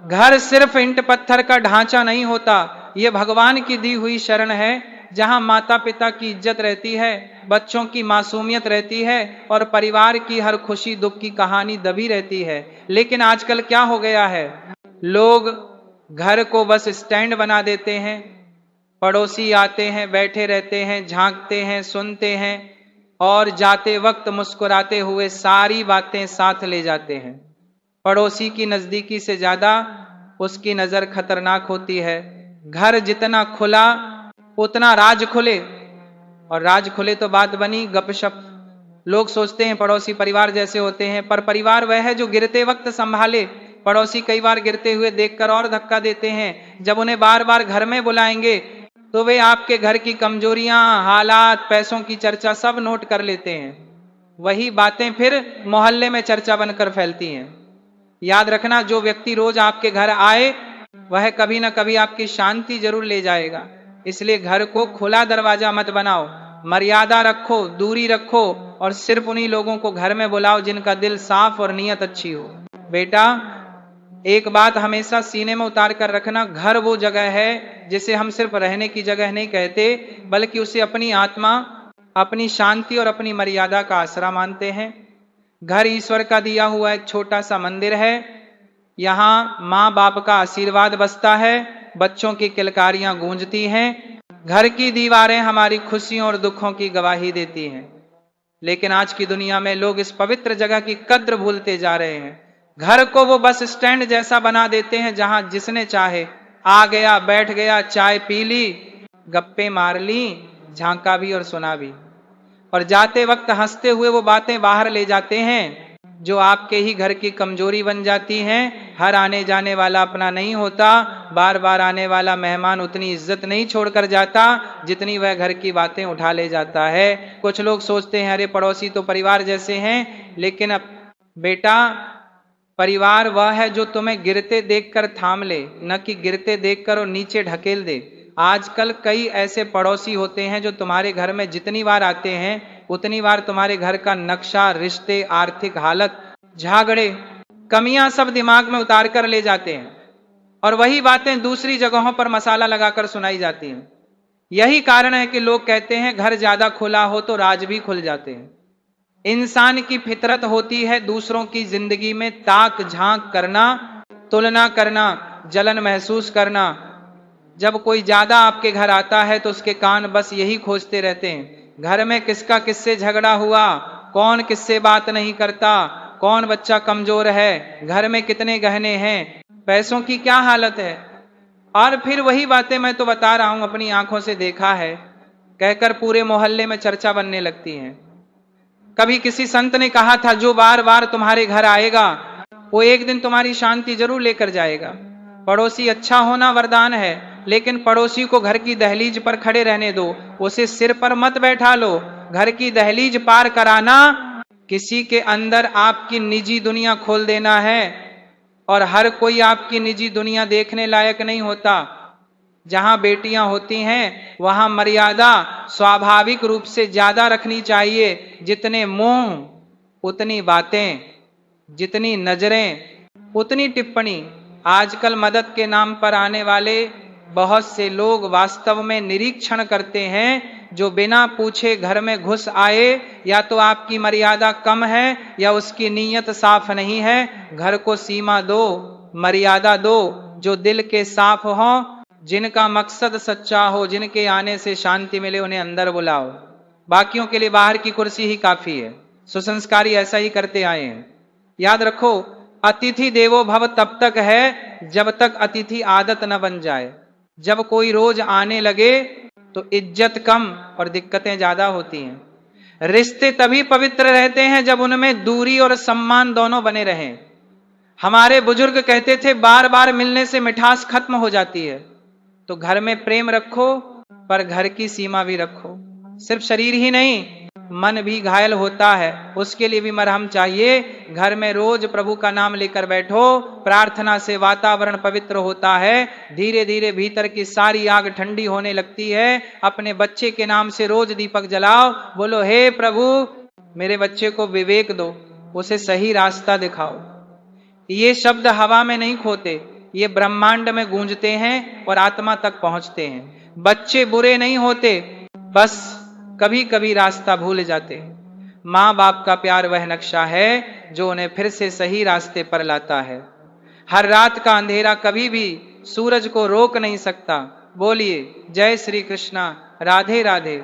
घर सिर्फ ईंट पत्थर का ढांचा नहीं होता, ये भगवान की दी हुई शरण है, जहां माता पिता की इज्जत रहती है, बच्चों की मासूमियत रहती है और परिवार की हर खुशी दुख की कहानी दबी रहती है। लेकिन आजकल क्या हो गया है, लोग घर को बस स्टैंड बना देते हैं, पड़ोसी आते हैं, बैठे रहते हैं, झांकते हैं, सुनते हैं और जाते वक्त मुस्कुराते हुए सारी बातें साथ ले जाते हैं। पड़ोसी की नजदीकी से ज्यादा उसकी नजर खतरनाक होती है। घर जितना खुला उतना राज खुले, और राज खुले तो बात बनी गपशप। लोग सोचते हैं पड़ोसी परिवार जैसे होते हैं, पर परिवार वह है जो गिरते वक्त संभाले। पड़ोसी कई बार गिरते हुए देखकर और धक्का देते हैं। जब उन्हें बार बार घर में बुलाएंगे तो वे आपके घर की कमजोरियां, हालात, पैसों की चर्चा सब नोट कर लेते हैं। वही बातें फिर मोहल्ले में चर्चा बनकर फैलती हैं। याद रखना, जो व्यक्ति रोज आपके घर आए वह कभी ना कभी आपकी शांति जरूर ले जाएगा। इसलिए घर को खुला दरवाजा मत बनाओ, मर्यादा रखो, दूरी रखो और सिर्फ उन्हीं लोगों को घर में बुलाओ जिनका दिल साफ और नीयत अच्छी हो। बेटा, एक बात हमेशा सीने में उतार कर रखना, घर वो जगह है जिसे हम सिर्फ रहने की जगह नहीं कहते, बल्कि उसे अपनी आत्मा, अपनी शांति और अपनी मर्यादा का आसरा मानते हैं। घर ईश्वर का दिया हुआ एक छोटा सा मंदिर है। यहाँ माँ बाप का आशीर्वाद बसता है, बच्चों की किलकारियां गूंजती हैं, घर की दीवारें हमारी खुशियों और दुखों की गवाही देती हैं। लेकिन आज की दुनिया में लोग इस पवित्र जगह की कद्र भूलते जा रहे हैं। घर को वो बस स्टैंड जैसा बना देते हैं, जहां जिसने चाहे आ गया, बैठ गया, चाय पी ली, गप्पे मार ली, झांका भी और सुना भी, और जाते वक्त हंसते हुए वो बातें बाहर ले जाते हैं जो आपके ही घर की कमजोरी बन जाती हैं। हर आने जाने वाला अपना नहीं होता, बार बार आने वाला मेहमान उतनी इज्जत नहीं छोड़कर जाता जितनी वह घर की बातें उठा ले जाता है। कुछ लोग सोचते हैं अरे पड़ोसी तो परिवार जैसे हैं, लेकिन अब बेटा, परिवार वह है जो तुम्हें गिरते देखकर थाम ले, न कि गिरते देखकर और नीचे ढकेल दे। आजकल कई ऐसे पड़ोसी होते हैं जो तुम्हारे घर में जितनी बार आते हैं उतनी बार तुम्हारे घर का नक्शा, रिश्ते, आर्थिक हालत, झगड़े, कमियां सब दिमाग में उतार कर ले जाते हैं, और वही बातें दूसरी जगहों पर मसाला लगाकर सुनाई जाती हैं। यही कारण है कि लोग कहते हैं घर ज्यादा खुला हो तो राज भी खुल जाते हैं। इंसान की फितरत होती है दूसरों की जिंदगी में ताक झांक करना, तुलना करना, जलन महसूस करना। जब कोई ज्यादा आपके घर आता है तो उसके कान बस यही खोजते रहते हैं, घर में किसका किससे झगड़ा हुआ, कौन किससे बात नहीं करता, कौन बच्चा कमजोर है, घर में कितने गहने हैं, पैसों की क्या हालत है। और फिर वही बातें मैं तो बता रहा हूं, अपनी आंखों से देखा है, कहकर पूरे मोहल्ले में चर्चा बनने लगती है। कभी किसी संत ने कहा था, जो बार बार तुम्हारे घर आएगा वो एक दिन तुम्हारी शांति जरूर लेकर जाएगा। पड़ोसी अच्छा होना वरदान है, लेकिन पड़ोसी को घर की दहलीज पर खड़े रहने दो, उसे सिर पर मत बैठा लो। घर की दहलीज पार कराना किसी के अंदर आपकी निजी दुनिया खोल देना है, और हर कोई आपकी निजी दुनिया देखने लायक नहीं होता। जहां बेटियां होती हैं वहां मर्यादा स्वाभाविक रूप से ज्यादा रखनी चाहिए। जितने मुंह उतनी बातें, जितनी नजरें उतनी टिप्पणी। आजकल मदद के नाम पर आने वाले बहुत से लोग वास्तव में निरीक्षण करते हैं, जो बिना पूछे घर में घुस आए, या तो आपकी मर्यादा कम है या उसकी नीयत साफ नहीं है। घर को सीमा दो, मर्यादा दो। जो दिल के साफ हो, जिनका मकसद सच्चा हो, जिनके आने से शांति मिले, उन्हें अंदर बुलाओ। बाकियों के लिए बाहर की कुर्सी ही काफी है। सुसंस्कारी ऐसा ही करते आए हैं। याद रखो, अतिथि देवो भव तब तक है जब तक अतिथि आदत न बन जाए। जब कोई रोज आने लगे तो इज्जत कम और दिक्कतें ज्यादा होती हैं। रिश्ते तभी पवित्र रहते हैं जब उनमें दूरी और सम्मान दोनों बने रहें। हमारे बुजुर्ग कहते थे, बार बार मिलने से मिठास खत्म हो जाती है। तो घर में प्रेम रखो, पर घर की सीमा भी रखो। सिर्फ शरीर ही नहीं, मन भी घायल होता है, उसके लिए भी मरहम चाहिए। घर में रोज प्रभु का नाम लेकर बैठो, प्रार्थना से वातावरण पवित्र होता है। धीरे धीरे भीतर की सारी आग ठंडी होने लगती है। अपने बच्चे के नाम से रोज दीपक जलाओ, बोलो, हे प्रभु मेरे बच्चे को विवेक दो, उसे सही रास्ता दिखाओ। ये शब्द हवा में नहीं खोते, ये ब्रह्मांड में गूंजते हैं और आत्मा तक पहुंचते हैं। बच्चे बुरे नहीं होते, बस कभी कभी रास्ता भूल जाते हैं। माँ बाप का प्यार वह नक्शा है जो उन्हें फिर से सही रास्ते पर लाता है। हर रात का अंधेरा कभी भी सूरज को रोक नहीं सकता। बोलिए जय श्री कृष्णा, राधे राधे।